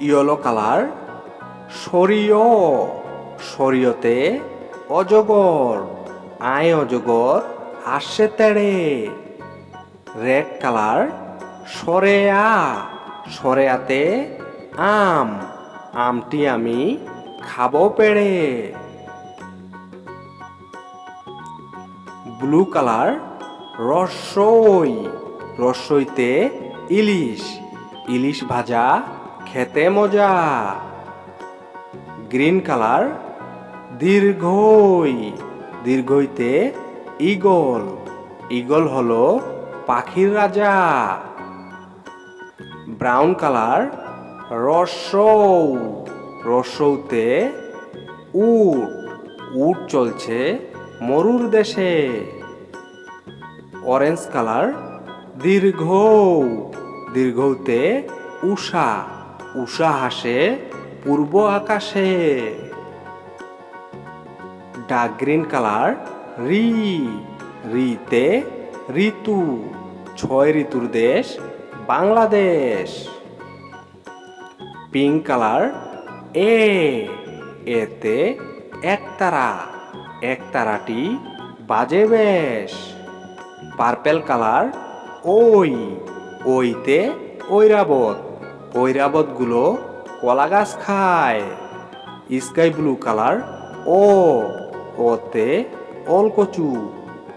Yellow colour সরিয়, সরিয়তে অজগর, আয় অজগর আসছে তেড়ে। রেড কালার সরেয়া, সরেয়াতে আম, আমটি আমি খাবো পেড়ে। ব্লু কালার রসই, রসইতে ইলিশ, ইলিশ ভাজা খেতে মজা। গ্রিন কালার দীর্ঘই, দীর্ঘইতে ঈগল, ঈগল হলো পাখির রাজা। ব্রাউন কালার রসৌ, রসৌতে উট, উট চলছে মরুর দেশে। অরেঞ্জ কালার দীর্ঘ, দীর্ঘতে উষা, উষা হাসে পূর্ব আকাশে। ডার্ক গ্রিন কালার রি, রিতে ঋতু, ছয় ঋতুর দেশ বাংলাদেশ। পিঙ্ক কালার এ, এতে একতারা, একতারাটি বাজে বেশ। পার্পেল কালার ওই, ওইতে ঐরাবত, ঐরাবতগুলো কলা গাছ খায়। স্কাই ব্লু কালার ও, ওতে ওলকচু,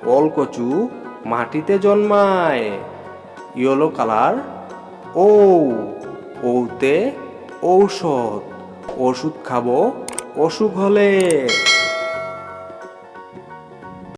ওলকচু মাটিতে জন্মায়। ইয়েলো কালার ও, ওতে ঔষধ, ওষুধ খাবো অসুখ হলে।